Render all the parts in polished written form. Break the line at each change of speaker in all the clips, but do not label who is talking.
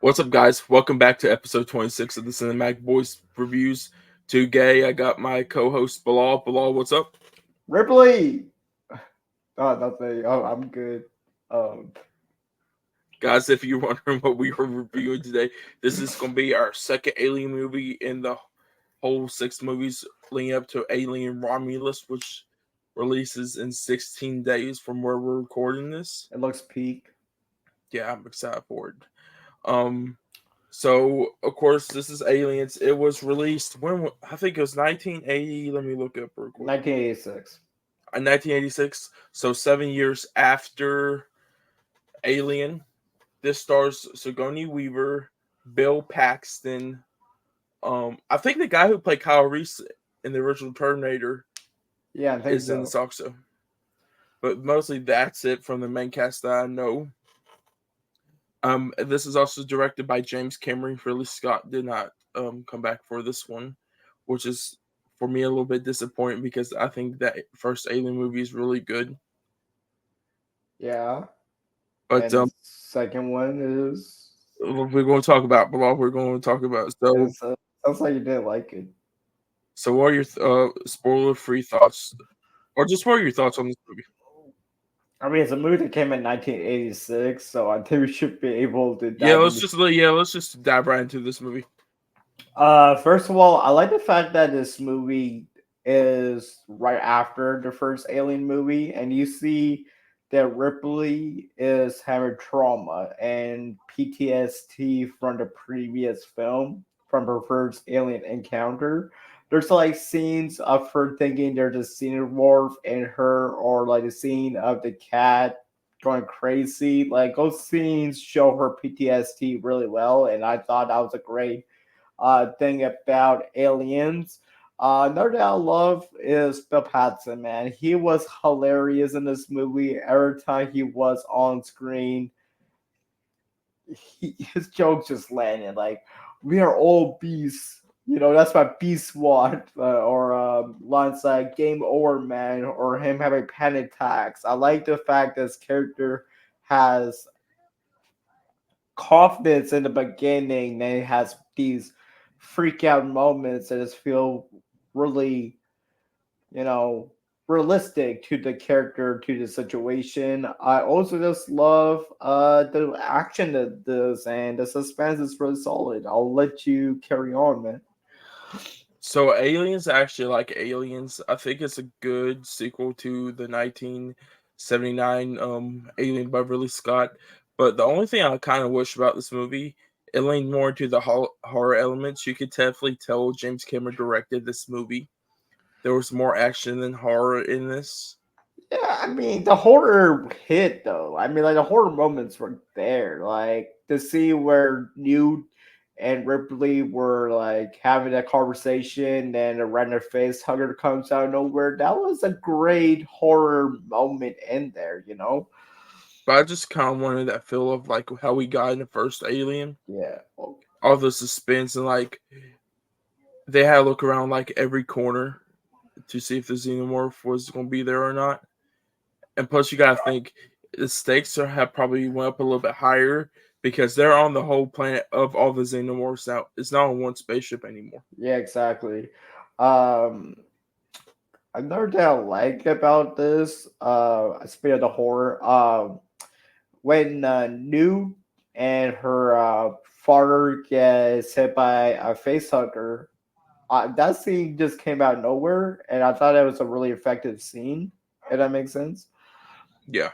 What's up, guys? Welcome back to episode 26 of the Cinematic Boys Reviews. Today, I got my co-host Bilal. Bilal, what's up?
Ripley. Oh, nothing. Oh, I'm good. Um,
Guys, if you're wondering what we are reviewing today, this is going to be our second Alien movie in the whole six movies leading up to Alien Romulus, which releases in 16 days from where we're recording this.
it looks peak.
Yeah, I'm excited for it. Um, so of course, this is Aliens. It was released when I think it was 1980. Let me look up real quick.
1986.
In 1986, so 7 years after Alien. This stars Sigourney Weaver, Bill Paxton. I think the guy who played Kyle Reese in the original Terminator
Yeah, I think
is in
so.
this also. But mostly that's it from the main cast that I know. This is also directed by James Cameron. Ridley Scott did not come back for this one, which is for me a little bit disappointing because I think that first Alien movie is really good.
Yeah,
But
and the second one is
we're going to talk about Bilal. We're going to talk about
is sounds like you didn't like it.
so. What are your spoiler-free thoughts, or just what are your thoughts on this movie?
I mean, it's a movie that came in 1986, so I think we should be able to
Yeah,
dive into.
let's just dive right into this movie.
First of all, I like the fact that this movie is right after the first Alien movie, and you see that Ripley is having trauma and PTSD from the previous film, from her first alien encounter. There's like scenes of her thinking there's a xenomorph in her, or like the scene of the cat going crazy. Like those scenes show her PTSD really well, and I thought that was a great thing about Aliens. Another that I love is Bill Paxton, man. He was hilarious in this movie. Every time he was on screen, his jokes just landed. Like, we are all beasts. You know, that's my beast squad. Or lines like game over, man. Or him having panic attacks. I like the fact that his character has confidence in the beginning, then it has these freak out moments that just feel really, you know, realistic to the character, to the situation. I also just love the action that does, and the suspense is really solid. I'll let you carry on, man.
So, Aliens actually like Aliens. I think it's a good sequel to the 1979 Alien by Ridley Scott. But the only thing I kind of wish about this movie, it leaned more into the horror elements. You could definitely tell James Cameron directed this movie. There was more action than horror in this.
Yeah, I mean the horror hit though. I mean, like the horror moments were there. Like to see where Newt and Ripley were like having that conversation, and a random face hugger comes out of nowhere. That was a great horror moment in there. You know?
But I just kind of wanted that feel of like how we got in the first Alien,
Yeah.
all the suspense and like they had to look around like every corner to see if the xenomorph was going to be there or not. And plus, you got to think the stakes have probably went up a little bit higher because they're on the whole planet of all the xenomorphs now. It's not on one spaceship anymore.
Yeah. Exactly. Um. Another thing I like about this, speaking of the horror, when Newt and her father gets hit by a facehugger, that scene just came out of nowhere, and I thought it was a really effective scene. If that makes sense.
Yeah.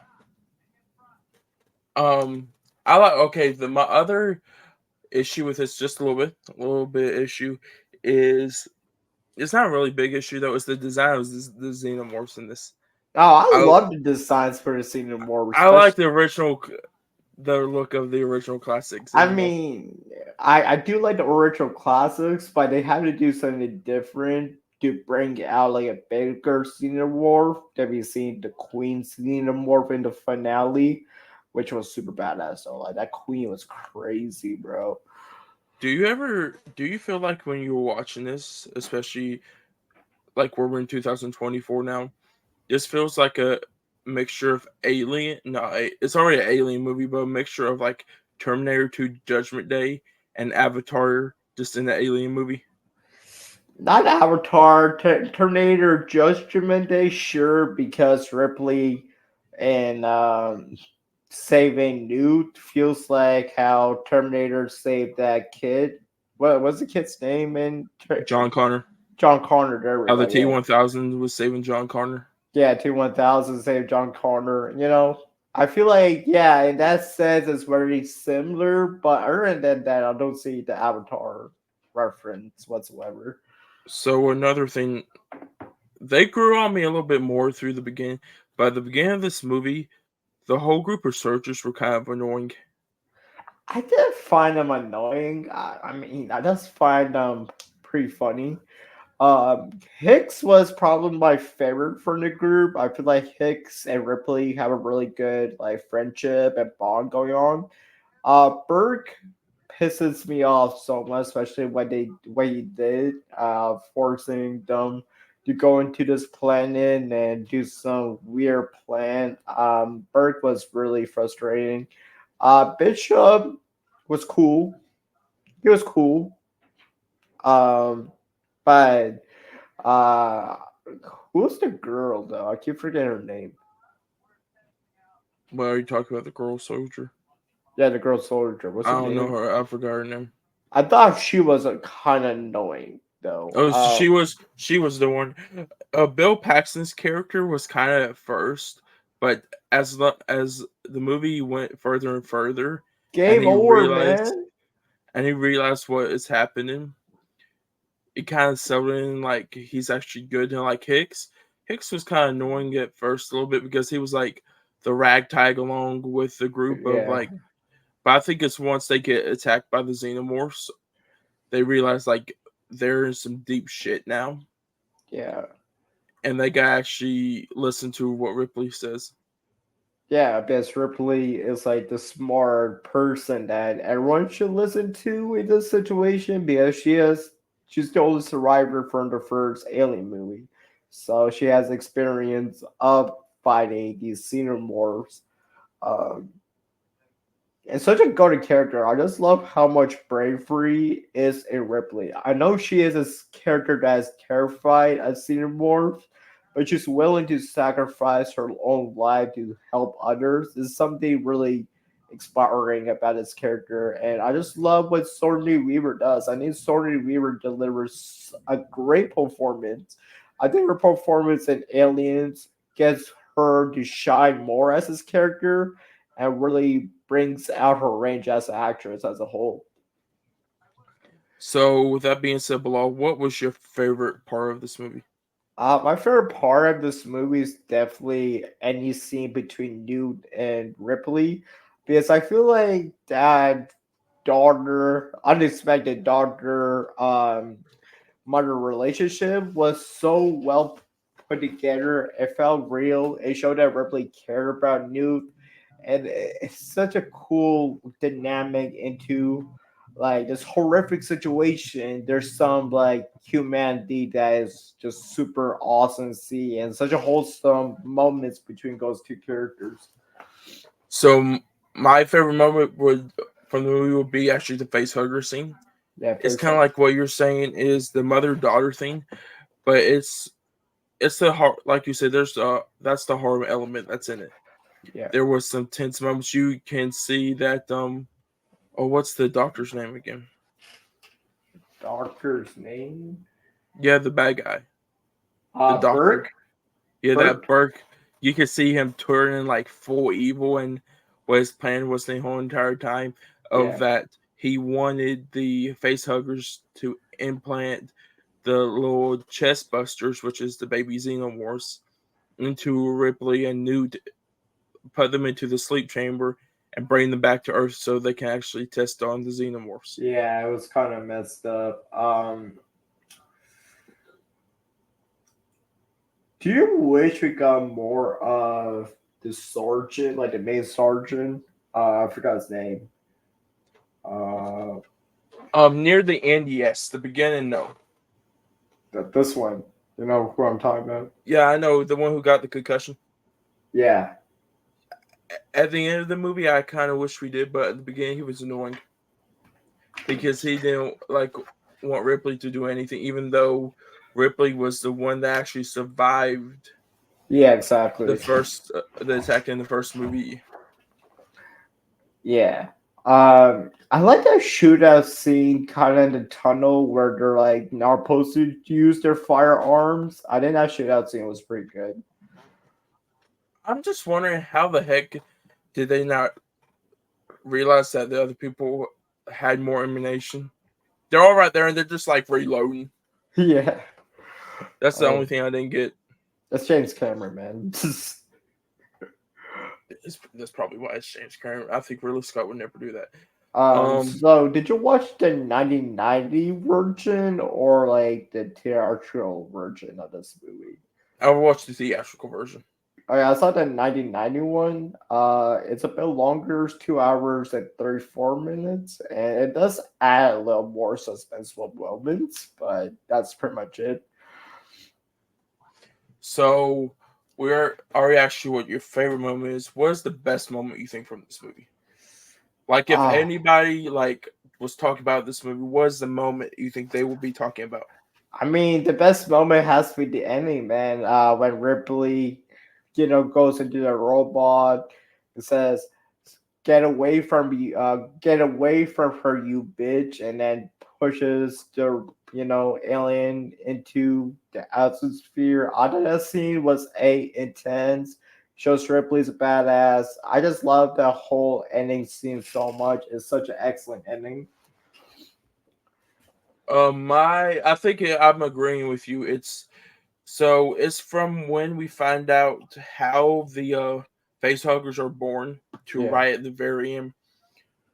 Um. I like. Okay. My other issue with this, just a little bit issue, is it's not a really big issue though. It's the design of the xenomorphs in this.
Oh, I
I
love the designs for the scene more,
I like
especially.
the original, the look of the original classic
I
xenomorph.
mean, I do like the original classics, but they have to do something different to bring out like a bigger xenomorph that we seen the Queen xenomorph in the finale, which was super badass. So like that Queen was crazy, bro.
Do you feel like when you were watching this, especially like we're in 2024 now, this feels like a mixture of Alien? No, it's already an Alien movie, but a mixture of like Terminator 2 Judgment Day and Avatar just in the Alien movie?
Not Avatar, Terminator Judgment Day, sure, because Ripley and saving Newt feels like how Terminator saved that kid. What was the kid's name in
John Connor.
John Connor? There we
How the
go. Yeah,
T-1000 was saving John Connor.
yeah, T-1000 saved John Connor. I feel like yeah, in that sense, it's very similar. But other than that, I don't see the Avatar reference whatsoever.
So another thing, they grew on me a little bit more through the beginning. By the beginning of this movie, the whole group of soldiers were kind of annoying.
I did find them annoying. I mean, I just find them pretty funny. Hicks was probably my favorite from the group. I feel like Hicks and Ripley have a really good like friendship and bond going on. Burke pisses me off so much, especially when he did, forcing them to go into this planet and do some weird plan. Burke was really frustrating. Bishop was cool. He was cool. Um, but uh, who's the girl though? I keep forgetting her name.
Well, are you talking about the girl soldier?
Yeah, the girl soldier. What's
I
her
don't know
name?
her. I forgot her name.
I thought she was a kind of annoying though.
Oh, she was the one. Bill Paxton's character was kind of at first, but as the movie went further and further, and
Game
he
over,
realized
man.
what is happening, it kind of settled in like he's actually good. And like Hicks was kind of annoying at first a little bit because he was like the ragtag along with the group of
Yeah,
like. But I think it's once they get attacked by the xenomorphs, they realize like they're in some deep shit now,
yeah,
and they gotta actually listen to what Ripley says.
yeah. Because Ripley is like the smart person that everyone should listen to in this situation because she's the only survivor from the first Alien movie, so she has experience of fighting these xenomorphs. Um, and such a good character. I just love how much bravery is in Ripley. I know she is a character that is terrified of xenomorphs, but she's willing to sacrifice her own life to help others. Is something really inspiring about this character, and I just love what Sigourney Weaver does. I think Sigourney Weaver delivers a great performance. I think her performance in Aliens gets her to shine more as this character and really brings out her range as an actress as a whole.
So, with that being said, Bilal, what was your favorite part of this movie?
My favorite part of this movie is definitely any scene between Newt and Ripley because I feel like that daughter, unexpected daughter, mother relationship was so well put together. It felt real. It showed that Ripley cared about Newt, and it's such a cool dynamic into like this horrific situation. There's some like humanity that is just super awesome to see, and such a wholesome moments between those two characters.
So, my favorite moment would from the movie would be actually the face hugger scene.
Yeah,
It's
face
kind of
up.
like what you're saying is the mother daughter thing, but it's the heart, like you said. There's that's the horror element that's in it.
Yeah,
There was some tense moments. You can see that oh, what's the doctor's name again?
doctor's name.
Yeah, the bad guy, the doctor.
Burke.
Yeah, that
Burke.
Burke. You could see him turning like full evil, and what his plan was the whole entire time of
Yeah.
that he wanted the face huggers to implant the little chest busters, which is the baby xenomorphs, into Ripley and Newt, put them into the sleep chamber, and bring them back to Earth so they can actually test on the xenomorphs.
Yeah, it was kind of messed up. Do you wish we got more of the sergeant, like the main sergeant? I forgot his name. Uh,
Near the end, yes. The beginning, no.
this one. You know who I'm talking about?
Yeah, I know the one who got the concussion.
Yeah.
At the end of the movie, I kind of wish we did, but at the beginning, he was annoying because he didn't like want Ripley to do anything, even though Ripley was the one that actually survived
Yeah, exactly.
the attack in the first movie.
Yeah. I like that shootout scene kind of in the tunnel where they're like not supposed to use their firearms. I think that shootout scene was pretty good.
I'm just wondering how the heck did they not realize that the other people had more ammunition? They're all right there and they're just like reloading.
Yeah.
That's the only
Um,
thing I didn't get.
that's James Cameron, man.
That's probably why it's James Cameron. I think Ridley Scott would never do that.
So did you watch the 1990 version or like the theatrical version of this movie?
I will watch the theatrical version.
Oh yeah, I saw the 1991. It's a bit longer, it's 2 hours and 34 minutes, and it does add a little more suspenseful moments, but that's pretty much it.
So we're already asked you what your favorite moment is. What is the best moment you think from this movie? Like if
Ah,
anybody like was talking about this movie, what is the moment you think they would be talking about?
I mean, the best moment has to be the ending, man. When Ripley, goes into the robot and says, "Get away from me! Get away from her, you bitch!" And then pushes the alien into the atmosphere. I thought that scene was intense. Shows Ripley's a badass. I just love the whole ending scene so much. It's such an excellent ending.
I think I'm agreeing with you. It's from when we find out how the face huggers are born to
Yeah.
right at the very end,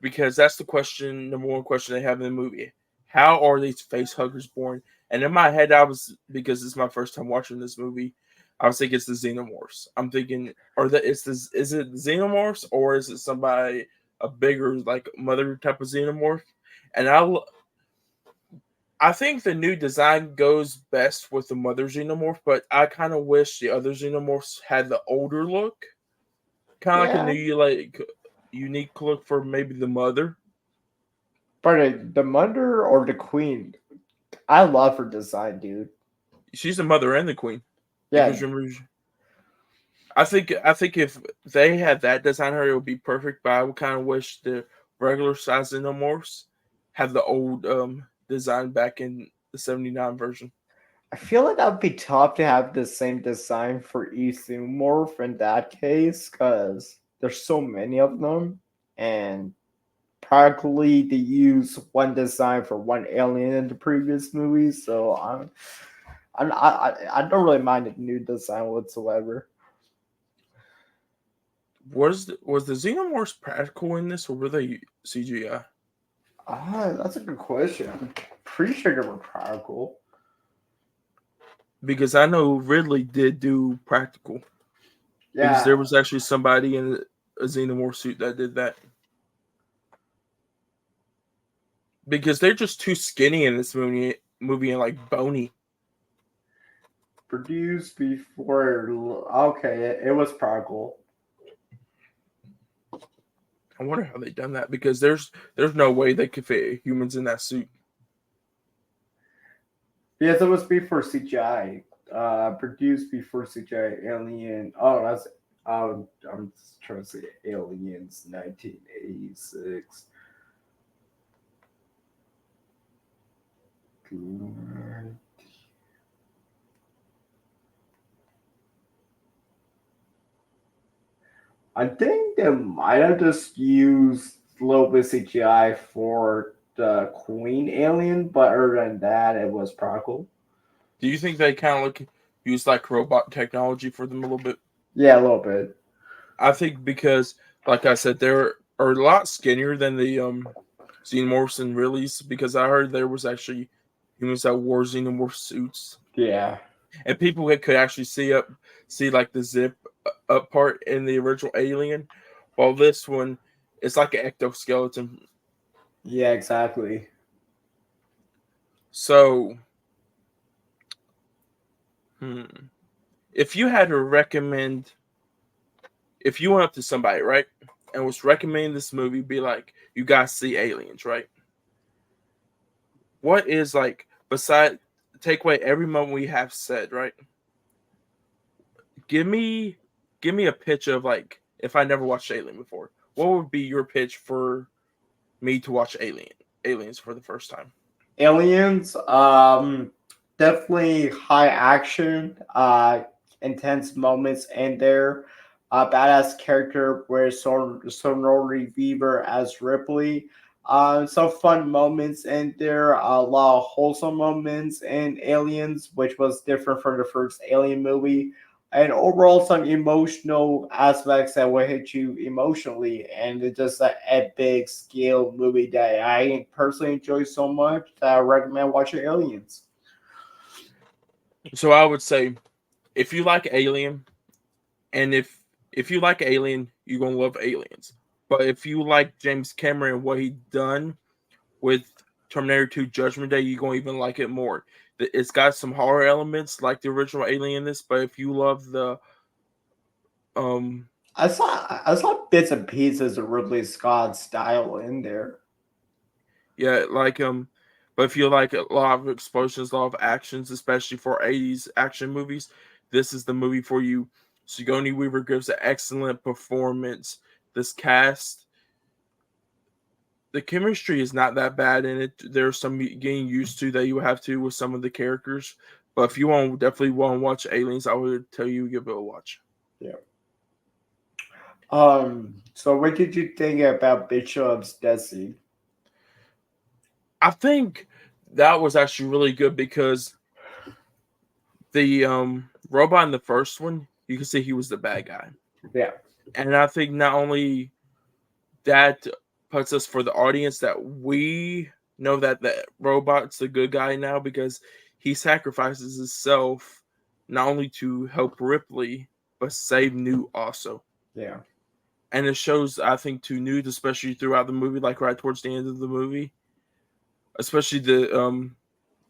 because that's the question, number one question they have in the movie. How are these face huggers born? And in my head, I was, because it's my first time watching this movie, I was thinking it's the xenomorphs. I'm thinking, or that is it xenomorphs or is it somebody a bigger like mother type of xenomorph? And I think the new design goes best with the mother xenomorph, but I kind of wish the other xenomorphs had the older look, kind of like a
Yeah.
new like unique look for maybe the mother.
But the mother or the queen, I love her design, dude.
She's the mother and the queen.
Yeah,
Because remember, I think if they had that design her, it would be perfect. But I would kind of wish the regular size xenomorphs had the old design back in the '79 version.
I feel like that would be tough to have the same design for each morph in that case, because there's so many of them, and practically they use one design for one alien in the previous movies. So I don't really mind the new design whatsoever.
Was the xenomorphs practical in this, or were they CGI?
That's a good question. I'm pretty sure they were practical.
Because I know Ridley did do practical. Because
Yeah,
there was actually somebody in a xenomorph suit that did that. Because they're just too skinny in this movie and like bony.
produced before. Okay, it was practical.
I wonder how they done that because there's no way they could fit humans in that suit.
Yes, it was before CGI. Produced before CGI. Alien. Oh, that's. I'm just trying to say Aliens, 1986. I think they might have just used a little bit CGI for the Queen alien, but other than that, it was practical.
Do you think they kind of look use like robot technology for them a little bit?
Yeah, a little bit.
I think because, like I said, they're are a lot skinnier than the xenomorphs and Riley's. Because I heard there was actually humans that wore xenomorph suits,
Yeah.
and people that could actually see like the zip up part in the original Alien, while this one it's like an ectoskeleton.
Yeah, exactly.
So, hmm, if you had to recommend, if you went up to somebody, right, and was recommending this movie, be like, you guys see aliens, right? What is like beside take away every moment we have said, right? Give me give me a pitch of like if I never watched Alien before. What would be your pitch for me to watch Aliens for the first time?
Aliens, definitely high action, intense moments in there. Badass character with Sonori Weaver as Ripley. Some fun moments in there. A lot of wholesome moments in Aliens, which was different from the first Alien movie. And overall, some emotional aspects that will hit you emotionally, and it's just an epic scale movie that I personally enjoy so much that I recommend watching Aliens.
So I would say if you like Alien, and if you like Alien, you're gonna love Aliens. But if you like James Cameron and what he done with Terminator 2 Judgment Day, you're gonna even like it more. It's got some horror elements like the original Alien in this, but if you love the um
I saw bits and pieces of Ridley Scott's style in there.
yeah, like but if you like a lot of explosions, a lot of actions, especially for 80s action movies, this is the movie for you. Sigourney Weaver gives an excellent performance. This cast, the chemistry is not that bad in it. There's some getting used to that you have to with some of the characters. But if you want definitely want to watch Aliens, I would tell you give it a watch.
Yeah. So what did you think about Bishop's Desi?
I think that was actually really good because the robot in the first one, you can see he was the bad guy.
Yeah.
And I think not only that puts us for the audience that we know that the robot's the good guy now because he sacrifices himself not only to help Ripley but save Newt also.
Yeah.
And it shows, I think, to Newt, especially throughout the movie, like right towards the end of the movie, especially the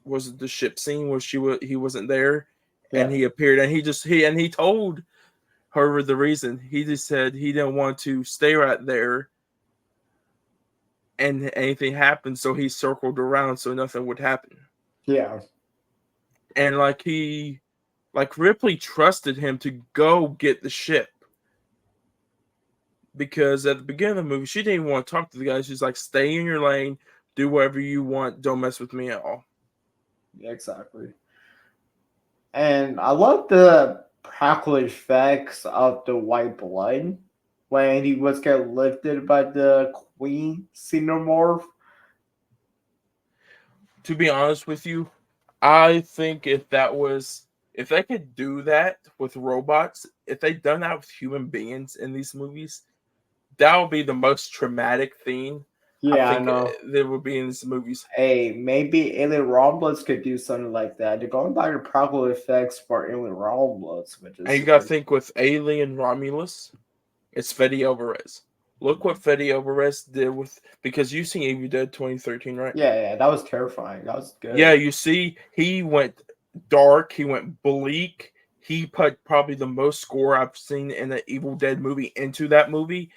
was it the ship scene where he wasn't there and
Yeah.
he appeared and he told her the reason. He just said he didn't want to stay right there and anything happened, so he circled around so nothing would happen.
Yeah.
And like Ripley trusted him to go get the ship because at the beginning of the movie, she didn't even want to talk to the guy. She's like, "Stay in your lane, do whatever you want, don't mess with me at all."
Yeah, exactly. And I love the practical effects of the white blood when he was getting lifted by the queen xenomorph.
To be honest with you, I think if they could do that with robots, if they'd done that with human beings in these movies, that would be the most traumatic thing I
Yeah, I
think
know.
there would be in these movies.
Hey, maybe Alien Romulus could do something like that. They're going by the practical effects for Alien Romulus, which
And
is
you got to think with Alien Romulus, it's Fede Alvarez. Look what Fede Alvarez did with because you seen Evil Dead 2013, right?
yeah, that was terrifying. That was
Yeah,
good.
you see, he went dark, he went bleak. He put probably the most score I've seen in an Evil Dead movie into that movie,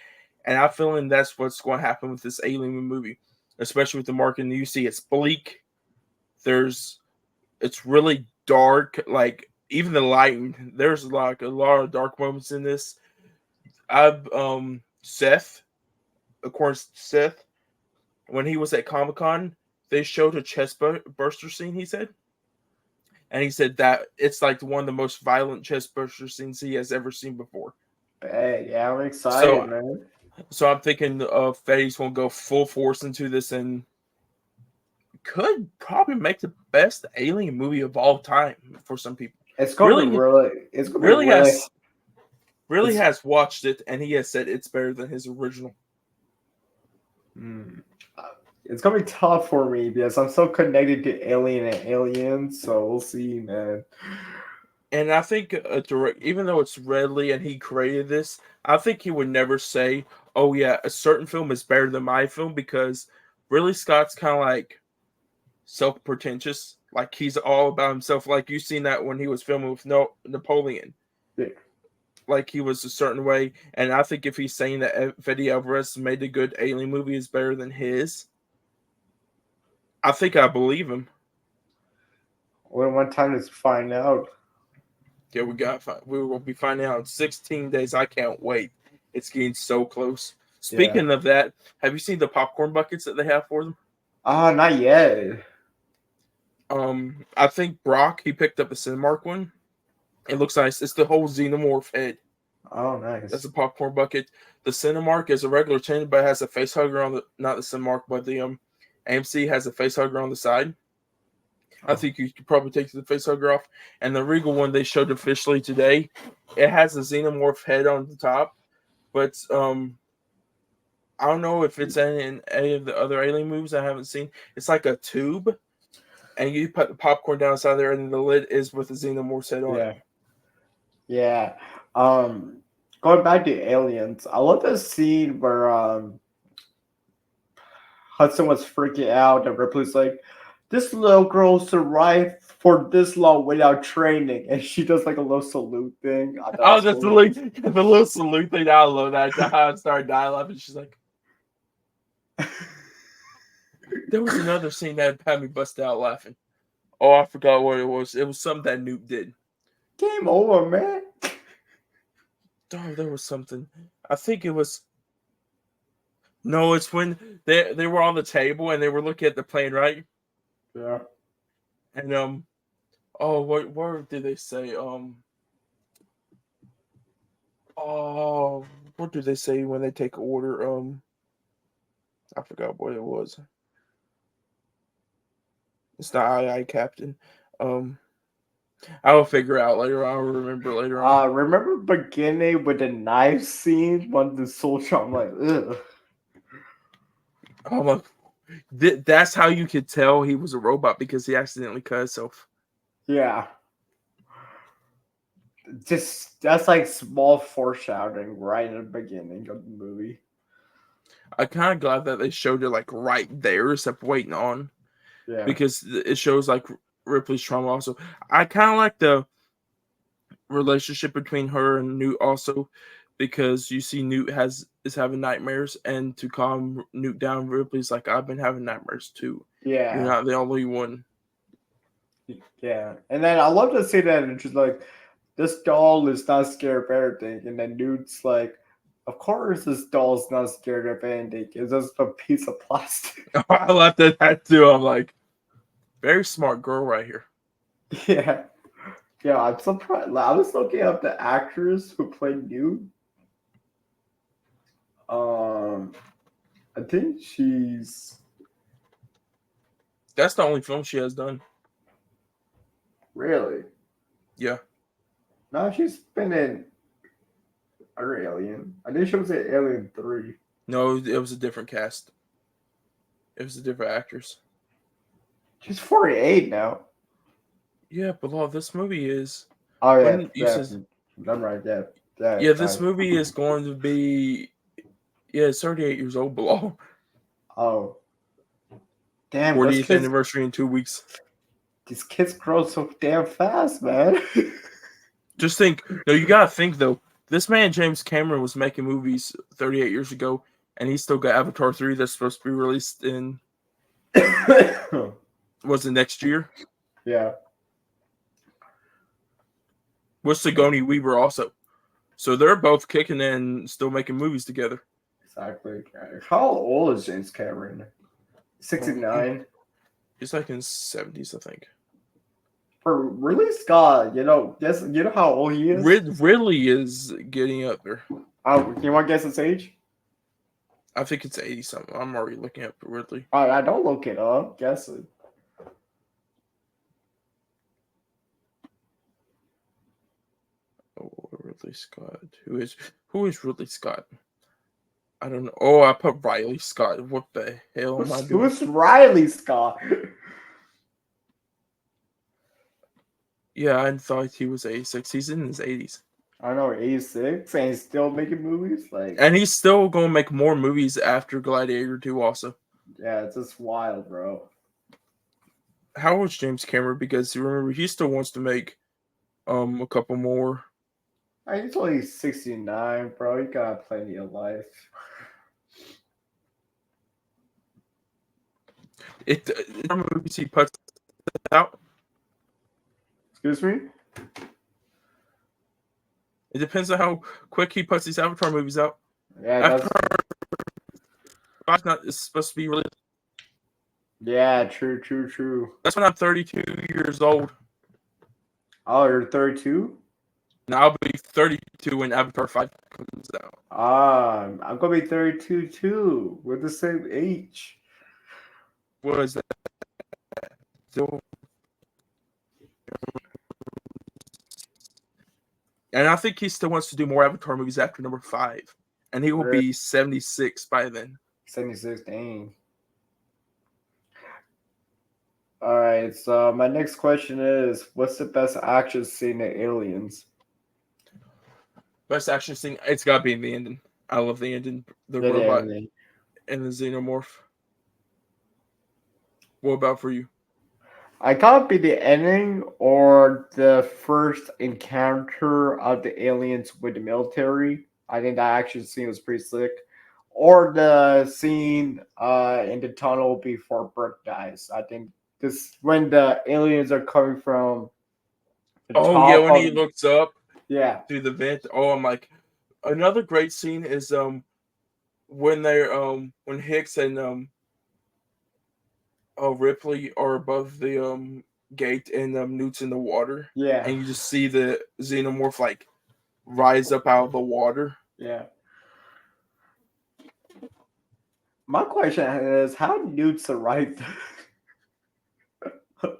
and I feel like that's what's going to happen with this Alien movie, especially with the marketing. You see, it's bleak. There's, it's really dark. Like even the lighting, there's like a lot of dark moments in this. I've Seth, of course, Seth when he was at Comic Con, they showed a chest burster scene. He said, and he said that it's like one of the most violent chest burster scenes he has ever seen before.
Hey, yeah, I'm excited,
So,
man.
so I'm thinking Fetty's gonna go full force into this and could probably make the best alien movie of all time for some people. Really,
It's gonna be
really
really,
has really
it's,
has watched it and he has said it's better than his original.
mm, it's gonna be tough for me because I'm so connected to Alien and Aliens. So we'll see, man.
And I think direct, even though it's Redley and he created this, I think he would never say, "Oh yeah, a certain film is better than my film," because Ridley Scott's kind of like self-pretentious. Like he's all about himself. Like you seen that when he was filming with Napoleon.
Yeah,
like he was a certain way, and I think if he's saying that Fede Alvarez made a good Alien movie is better than his, I think I believe him.
When one time to find out.
Yeah, we will be finding out in 16 days. I can't wait. It's getting so close.
Yeah.
Speaking of that, have you seen the popcorn buckets that they have for them?
Ah, not yet.
I think Brock he picked up a Cinemark one. It looks nice. It's the whole xenomorph head.
Oh,
That's
nice.
a popcorn bucket. The Cinemark is a regular tin, but it has a face hugger on the not the Cinemark, but the AMC has a face hugger on the side. I
Oh,
think you could probably take the face hugger off. And the Regal one they showed officially today, it has a xenomorph head on the top, but I don't know if it's in any of the other Alien movies I haven't seen. It's like a tube, and you put the popcorn down inside there, and the lid is with the xenomorph's head on it.
yeah. Yeah. Um, Going back to aliens, I love the scene where Hudson was freaking out and Ripley's like, "This little girl survived for this long without training," and she does like a little salute thing. I thought it
Oh,
was
that's
cool.
the little salute thing. I love that. I started dying laughing. She's like, there was another scene that had me bust out laughing. Oh, I forgot what it was. It was something that Newt did.
Game over, man.
Oh, there was something. I think it was. No, it's when they were on the table and they were looking at the plane, right?
Yeah.
And oh, what did they say? Oh, what do they say when they take order? I forgot what it was. It's not aye, Captain. Um, I will figure out later. I'll remember later on.
Remember beginning with the knife scene when the soldier? I'm like, ugh.
I'm like, that's how you could tell he was a robot because he accidentally cut himself.
Yeah. Just that's like small foreshadowing right at the beginning of the movie.
I'm kind of glad that they showed it like right there, except waiting on
Yeah.
because it shows like Ripley's trauma. Also, I kind of like the relationship between her and Newt also because you see Newt is having nightmares and to calm Newt down, Ripley's like, I've been having nightmares too. You're
Yeah.
not the only one.
Yeah. And then I love to see that and just like this doll is not scared of everything. And then Newt's like, of course this doll's not scared of anything. It's just a piece of plastic.
I laughed at that too. I'm like, very smart girl right here.
Yeah. Yeah, I'm surprised. Like, I was looking up the actress who played Newt. Um I think she's
That's the only film she has done.
really.
Yeah.
No, she's been in other Alien. I think she was in Alien 3.
No, it was a different cast. It was a different actress.
She's 48 now.
Yeah, but all this movie is
Oh yeah,
when you
yeah.
says
I'm right, yeah. Yeah,
yeah,
fine.
this movie is going to be it's 38 years old, Bilal.
Oh. Damn,
40th anniversary in 2 weeks.
these kids grow so damn fast, man.
Just think, no, you gotta think though. This man James Cameron was making movies 38 years ago, and he still got Avatar 3 that's supposed to be released in was it next year?
Yeah,
With Sigourney Weaver also. So they're both kicking and still making movies together.
exactly. How old is James Cameron?
Oh, he,
69.
he's like in his 70s, I think.
For really, Scott, guess you know how old he is?
Ridley is getting up there.
You want to guess his age?
I think it's 80 something. I'm already looking up Ridley.
I don't look it up. Guess it.
Oh, Ridley Scott. Who is Ridley Scott? I don't know. Oh, I put Riley Scott. What the hell am I doing?
Who's Riley Scott?
Yeah, I thought he was 86. He's in his 80s.
I don't know, 86, and he's still making movies. Like,
And he's still going to make more movies after Gladiator 2 also.
yeah, it's just wild, bro.
How old's James Cameron? Because you remember he still wants to make a couple more.
He's only 69, bro. He got plenty of life.
It movies he puts out.
Excuse me?
It depends on how quick he puts these Avatar movies out.
Yeah,
Avatar
that's.
not is supposed to be really.
Yeah, true, true, true.
That's when I'm 32 years old.
Oh, you're 32?
Now I'll be 32 when Avatar 5 comes out.
I'm gonna be 32 too. We're the same age.
What is that? So, and I think he still wants to do more Avatar movies after number 5. And he will
We're
be 76 by then.
76, dang. Alright, so my next question is what's the best action scene in Aliens?
Best action scene, it's got to be in the ending. I love the ending. The
Yeah,
robot
yeah.
and the xenomorph. What about for you?
I can't be the ending or the first encounter of the aliens with the military. I think that action scene was pretty slick. Or the scene in the tunnel before Burke dies. I think this when the aliens are coming from the
Oh, yeah,
top
when
of
he looks up
yeah.
through the vent. Oh, I'm like, another great scene is when they're when Hicks and Ripley are above the gate and Newt's in the water,
Yeah.
and you just see the xenomorph like rise up out of the water.
Yeah. My question is how Newt survived.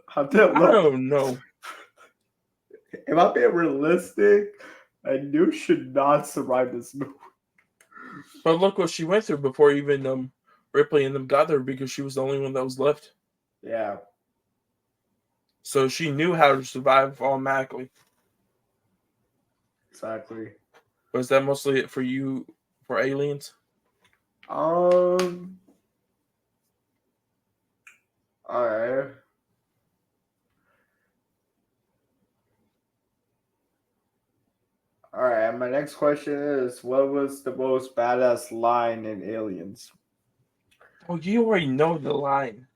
How did it
I
look?
don't know,
Am I being realistic? And Newt should not survive this movie.
but look what she went through before even Ripley and them got there because she was the only one that was left.
Yeah,
So she knew how to survive automatically.
exactly.
Was that mostly it for you for aliens?
Um, all right. All right, my next question is what was the most badass line in Aliens?
Oh, you already know the line.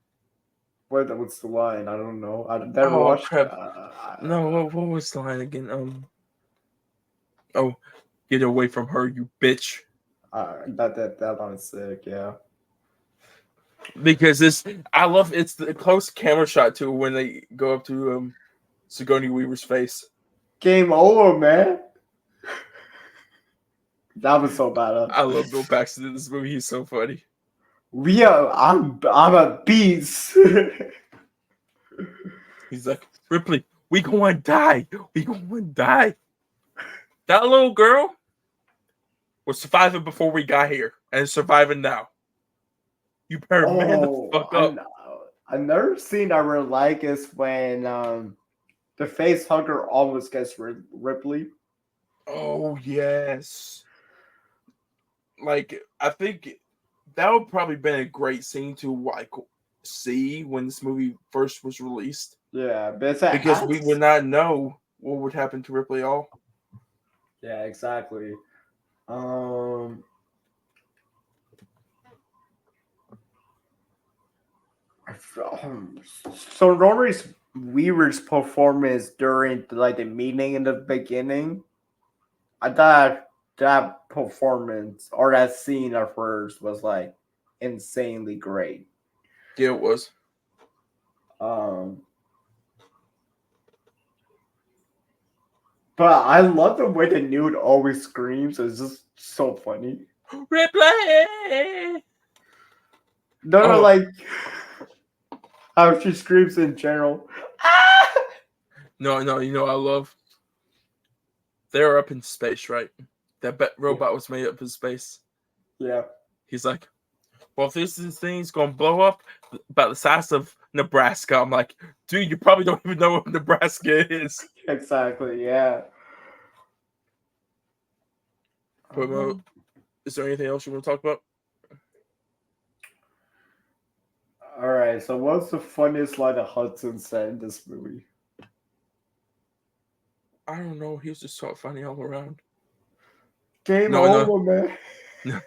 What's the line? I don't know. I never
Oh
watched.
crap! No, what was the line again? Oh, get away from her, you bitch!
That line's sick. Yeah.
Because this, I love it's the close camera shot to when they go up to Sigourney Weaver's face.
Game over, man. That was so badass.
I love Bill Paxton in this movie. He's so funny.
We are. I'm a beast.
He's like, Ripley, we going to die. We going to die. That little girl was surviving before we got here and surviving now. You better man the
Oh,
fuck up.
another scene I really like is when the face hugger almost gets Ripley.
Oh yes. Like I think that would probably been a great scene to like see when this movie first was released
Yeah, but it's at
because we would not know what would happen to Ripley all.
yeah, exactly. Um, so Rory's Weaver's performance during like the meeting in the beginning, I thought that performance or that scene of hers was like insanely great.
Yeah, it was.
Um, but I love the way the nude always screams. It's just so funny.
Ripley.
No,
Oh
like how she screams in general. Ah!
no, you know I love. They're up in space, right? That
Yeah,
robot was made up in space.
yeah,
He's like, well, if this thing's gonna blow up about the size of Nebraska, I'm like, dude, you probably don't even know what Nebraska is.
exactly. Yeah.
But
Um,
is there anything else you want to talk about?
all right. So, what's the funniest line that Hudson said in this movie?
I don't know. He was just so funny all around.
Game
No, no,
over, man.
no.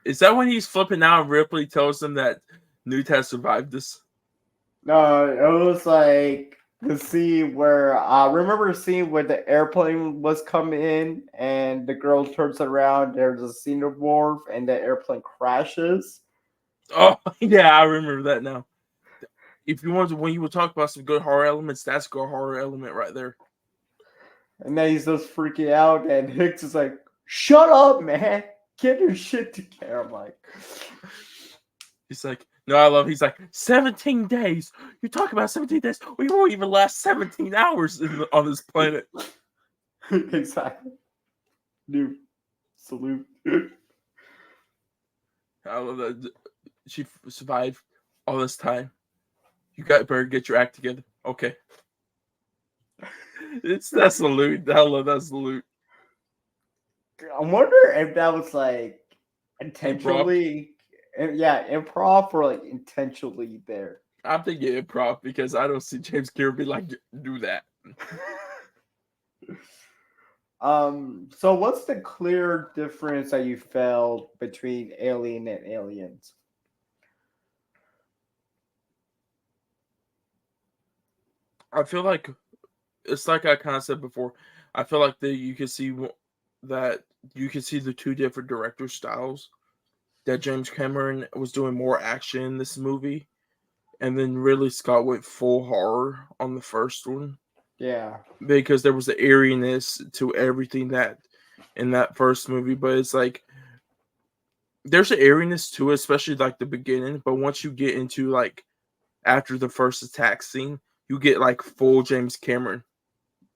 Is that when he's flipping out and Ripley tells him that Newt has survived this?
No, it was like the scene where I remember the scene where the airplane was coming in and the girl turns around. There's a xenomorph and the airplane crashes.
Oh, yeah, I remember that now. If you want to, when you would talk about some good horror elements, that's a good horror element right there.
And then he's just freaking out, and Hicks is like, "Shut up, man! Get your shit together." I'm like,
He's like, no, I love. He's like, 17 days. You talk about 17 days. We won't even last 17 hours on this planet.
exactly. New salute.
I love that she survived all this time. You got better get your act together. Okay, it's that salute. I love that salute.
I wonder if that was like
Improv.
intentionally, yeah, improv or like intentionally there.
I'm thinking improv because I don't see James Cameron be like do that.
So what's the clear difference that you felt between Alien and Aliens?
I feel like it's like I kind of said before. I feel like that that you can see the two different director styles. That James Cameron was doing more action in this movie, and then Ridley Scott went full horror on the first one
Yeah,
because there was the eeriness to everything that in that first movie. But it's like there's an eeriness to it, especially like the beginning. But once you get into like after the first attack scene, you get like full James Cameron.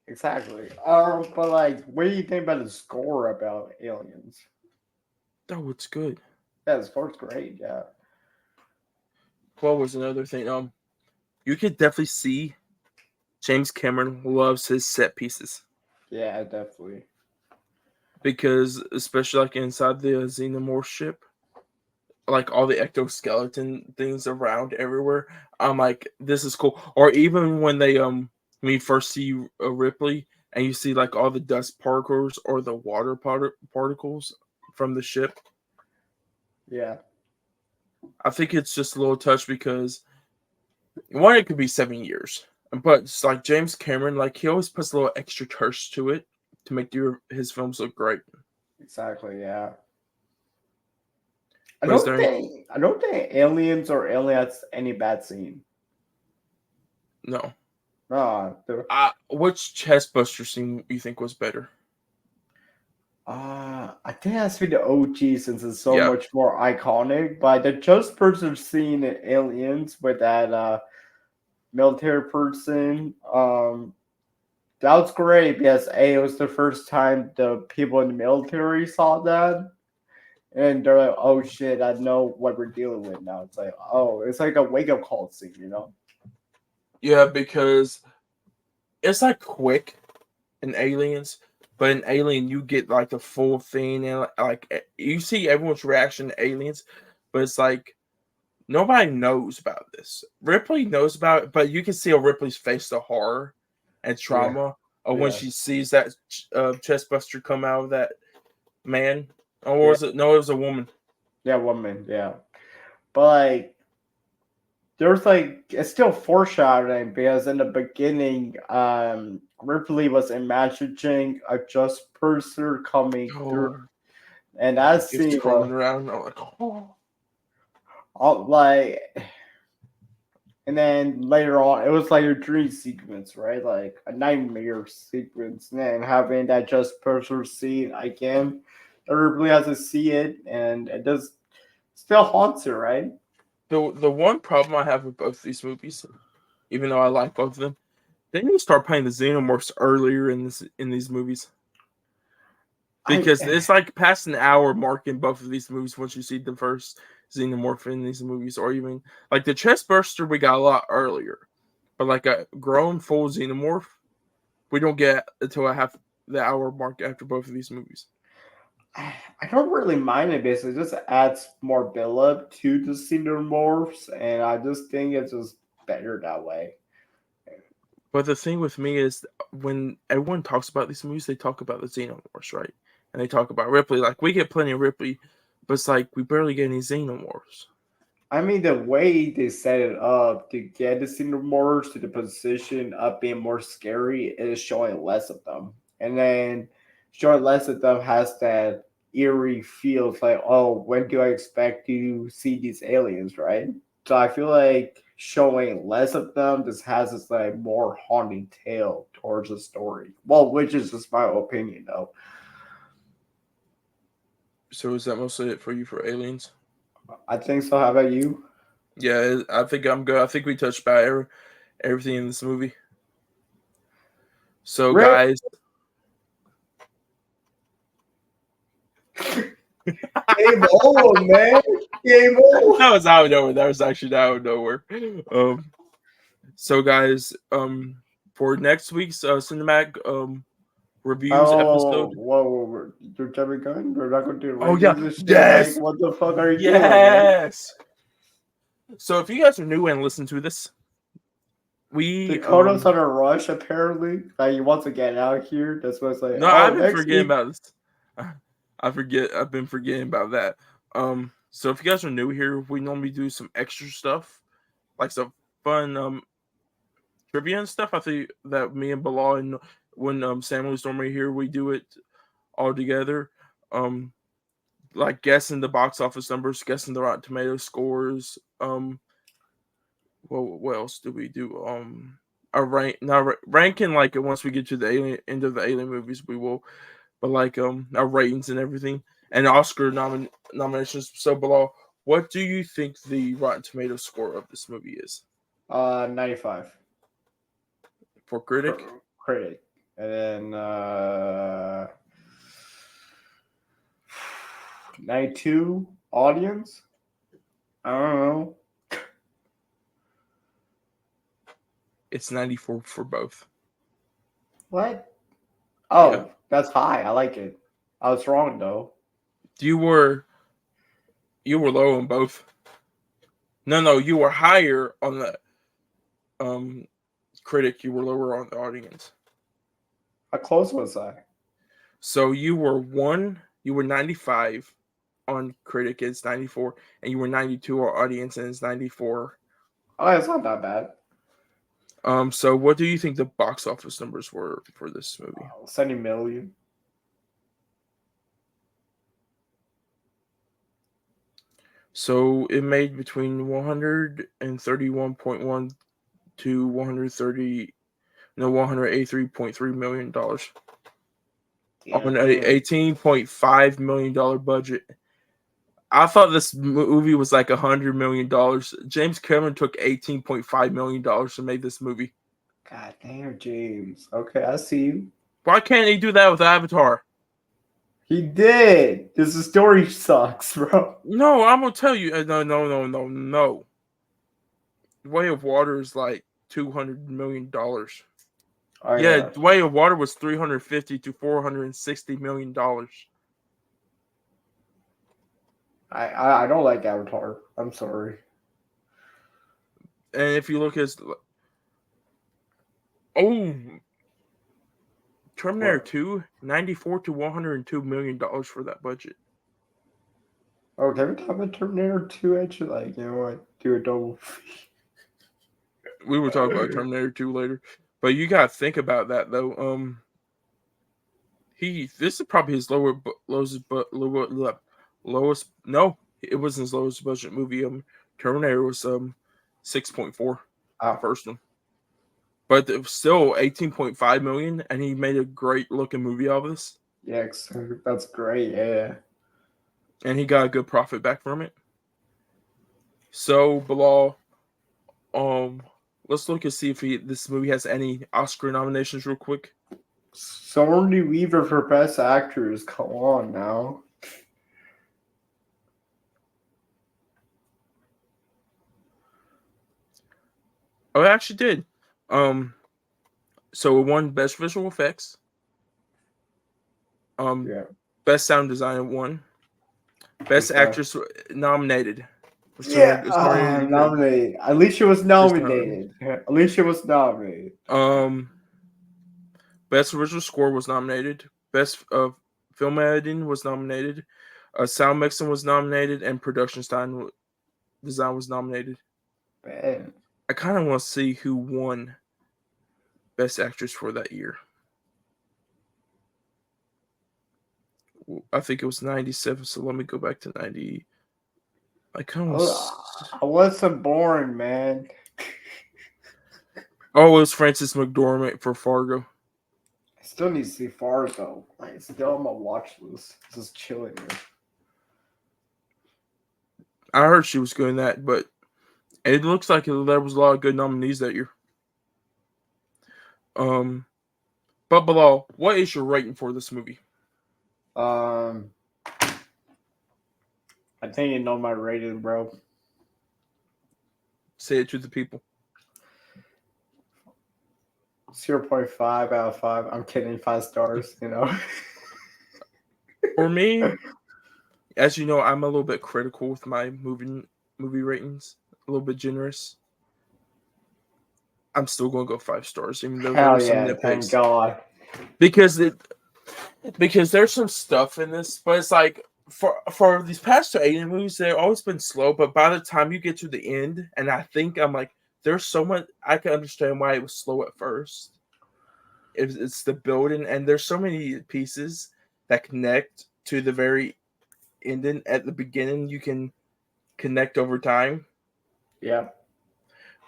exactly. But like, what do you think about the score about Aliens?
Oh, it's good.
Yeah, the score's great. Yeah,
What was another thing? You could definitely see James Cameron loves his set pieces
yeah, definitely.
because, especially like inside the xenomorph ship, like all the ectoskeleton things around everywhere. I'm like, this is cool. Or even when you first see Ripley and you see like all the dust particles or the water particles from the ship.
Yeah,
I think it's just a little touch because one, it could be 7 years, but it's like James Cameron, like he always puts a little extra touch to it to make his films look great.
exactly. Yeah.
But is there any,
I don't think Aliens or Aliens any bad scene.
no?
The
Which chestbuster scene you think was better?
I think it has to be the OG since it's so
Yeah.
much more iconic. But the just person scene in Aliens with that military person, that was great because A, it was the first time the people in the military saw that. And they're like, oh shit, I know what we're dealing with now. It's like, oh, it's like a wake up call scene, you know?
Yeah, because it's like quick in Aliens, but in Alien you get like the full thing and like you see everyone's reaction to Aliens, but it's like nobody knows about this. Ripley knows about it, but you can see on Ripley's face the horror and
Yeah,
trauma of when
yeah,
she sees that chestbuster come out of that man. Or
yeah,
was it? No, it was a woman.
yeah, woman, yeah. But like, there's like it's still foreshadowing because in the beginning, Ripley was imagining a just person coming through,
Oh,
and
like the
that
gifts
scene
crawling
was
around. I'm like, oh.
like, and then later on, it was like a dream sequence, right? Like a nightmare sequence, and then having that just person scene again, Ripley has to see it, and it does still haunts her, right?
The one problem I have with both these movies, even though I like both of them, they need to start playing the xenomorphs earlier in these movies
I
because it's like past an hour mark in both of these movies once you see the first xenomorph in these movies, or even like the chest burster we got a lot earlier, but like a grown full xenomorph we don't get until I have the hour mark after both of these movies.
I don't really mind it because it just adds more build up to the xenomorphs, and I just think it's just better that way.
But the thing with me is when everyone talks about these movies, they talk about the Xenomorphs, right? And they talk about Ripley. Like we get plenty of Ripley, but it's like we barely get any Xenomorphs.
I mean, the way they set it up to get the Cinemorphs to the position of being more scary is showing less of them. And then showing less of them has that eerie feel. It's like, oh, when do I expect to see these aliens, right? So I feel like showing less of them just has this like more haunting tale towards the story. Well, which is just my opinion though.
So is that mostly it for you for aliens?
I think so. How about you?
Yeah, I think I'm good. I think we touched about everything in this movie. So
Rip
guys,
game over, man. Game over.
that was out of nowhere. That was actually out of nowhere. Um, so guys, for next week's cinematic reviews
Oh,
episode.
whoa. You're jumping gun? We're not going to do
Oh yeah,
ratings and shit? Like,
yes,
what the fuck are you doing, man?
yes. So if you guys are new and listen to this, we
Dakota's on a rush, apparently. Like, he wants to get out here. That's why it's like,
no,
oh,
I've been
next
forgetting
week.
about this. I've been forgetting about that. So if you guys are new here, we normally do some extra stuff, like some fun trivia and stuff. I think that me and Bilal and when Samuel was normally here, we do it all together. Um, like guessing the box office numbers, guessing the Rotten Tomato scores. What else do we do? A rank now ranking like once we get to the alien end of the alien movies, we will. But like our ratings and everything and Oscar nominations. So below, what do you think the Rotten Tomato score of this movie is
95
for critic?
critic. And then, 92 audience? I don't know.
It's 94 for both.
What?
Yeah,
Oh, that's high. I like it. I was wrong, though.
you were low on both. No, you were higher on the um critic. You were lower on the audience.
How close was I?
So you were 95 on critic, it's 94, and you were 92 on audience, and it's 94.
Oh, it's not that bad.
So what do you think the box office numbers were for this movie?
70 million.
So it made between 131.1 to 183.3 million dollars on a
Damn.
$18.5 million budget. I thought this movie was like $100 million. James Cameron took $18.5 million to make this movie.
God damn, James. Okay, I see you.
Why can't he do that with Avatar?
He did. This story sucks, bro.
No, I'm gonna tell you. No. Way of Water is like $200 million.
Oh
Yeah,
yeah.
Way of Water was $350 to $460 million.
I don't like Avatar. I'm sorry.
And if you look at oh Terminator
What?
2, 94 to $102 million for that budget.
Oh, can we talk about Terminator 2 actually? Like, you know what? Do a double.
We will talk about Terminator 2 later. But you gotta think about that though. This is probably his lowest. No, it wasn't his lowest budget movie. Terminator was 6.4, the
Oh,
first one, but it was still 18.5 million, and he made a great looking movie out of this,
yeah, that's great. Yeah.
and he got a good profit back from it. So Bilal, um, let's look and see if this movie has any Oscar nominations real quick.
Sigourney Weaver for Best Actress. Come on now.
Oh, it actually did. Um, so it won Best Visual Effects.
Yeah.
Best Sound Design won. Best
Okay.
Actress nominated.
Yeah,
Starring
nominated. At least she was
Chris Hunt.
nominated. At least she was nominated.
Um, Best original score was nominated. Best film editing was nominated. Sound mixing was nominated, and production design was nominated.
Man.
I kind of want to see who won Best Actress for that year. I think it was 97, so let me go back to 90. I kind of was.
I wasn't born, man.
Oh, it was Frances McDormand for Fargo.
I still need to see Fargo. Like, it's still on my watch list. Just chilling here.
I heard she was good in that, but it looks like there was a lot of good nominees that year. But Bilal, what is your rating for this movie?
Um, I think you know my rating, bro.
Say it to the people.
0.5 out of 5. I'm kidding, 5 stars, you know.
For me, as you know, I'm a little bit critical with my movie ratings, a little bit generous. I'm still gonna go 5 stars, even though there
Hell
were some
yeah, thank
nitpicks.
God.
Because there's some stuff in this, but it's like for these past 2 Alien movies, they've always been slow. But by the time you get to the end, and I'm like, there's so much I can understand why it was slow at first. It's the building, and there's so many pieces that connect to the very ending. At the beginning, you can connect over time.
Yeah.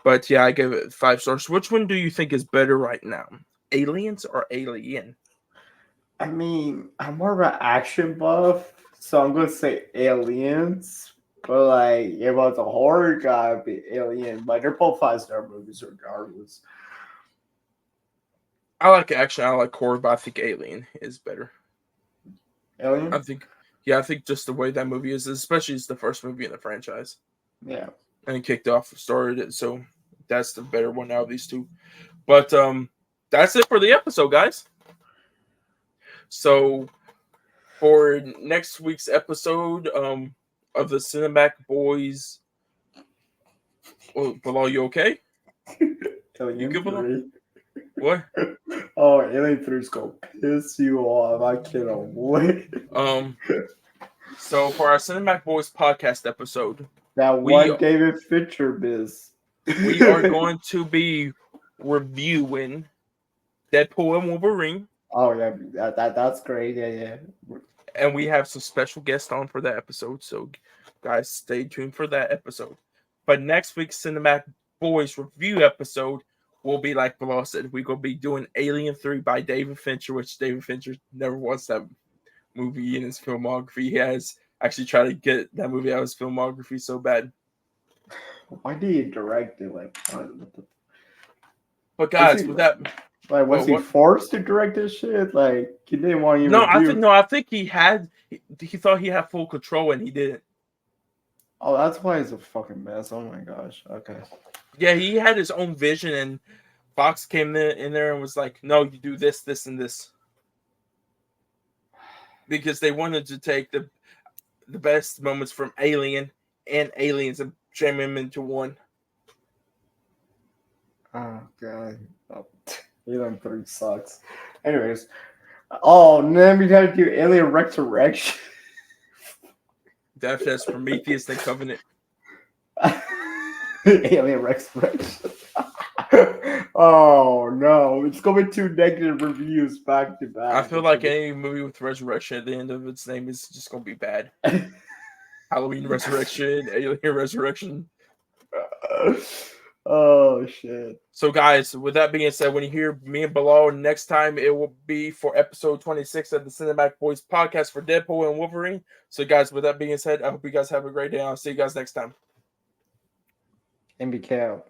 But yeah, I give it 5 stars. Which one do you think is better right now? Aliens or Alien?
I mean, I'm more of an action buff, so I'm gonna say aliens. But like, if I was a horror guy, it'd be Alien. But they're both 5-star movies, regardless.
I like action, I like horror, but I think Alien is better. I
Alien?
think, yeah, I think just the way that movie is, especially it's the first movie in the franchise,
Yeah.
and it kicked off, started it, so that's the better one out of these two. But that's it for the episode, guys. So for next week's episode of the Cinemac Boys, Bilal, you okay? You
Alien
good, Bilal?
3.
What?
Oh, Alien 3 is gonna piss you off. I cannot wait.
So for our Cinemac Boys podcast episode,
That
we
one David Fincher biz.
we are going to be reviewing Deadpool and Wolverine,
Oh yeah, that's great. Yeah, yeah.
and we have some special guests on for that episode. So, guys, stay tuned for that episode. But next week's Cinematic Boys review episode will be like Bilal said. We're gonna be doing Alien 3 by David Fincher, which David Fincher never watched that movie in his filmography. He has actually tried to get that movie out of his filmography so bad.
Why did he direct it?
But guys, with that,
Was he
what?
forced to direct this shit? Like he didn't want to
No,
even do.
I think he had. He thought he had full control, and he didn't.
Oh, that's why it's a fucking mess. Oh my gosh. Okay.
Yeah, he had his own vision, and Fox came in there and was like, "No, you do this, this, and this," because they wanted to take the best moments from Alien and Aliens and jam them into one.
Oh god. Oh, Alien 3 sucks. Anyways. Oh, then we gotta do Alien Resurrection.
That's Prometheus and Covenant.
Alien Resurrection. Oh no, it's gonna be 2 negative reviews back to back.
I feel like any movie with resurrection at the end of its name is just gonna be bad. Halloween Resurrection, Alien Resurrection.
Oh shit.
So guys, with that being said, when you hear me and Bilal next time, it will be for episode 26 of the Cinematic Boys podcast for Deadpool and Wolverine. So guys, with that being said, I hope you guys have a great day. I'll see you guys next time.
MBK.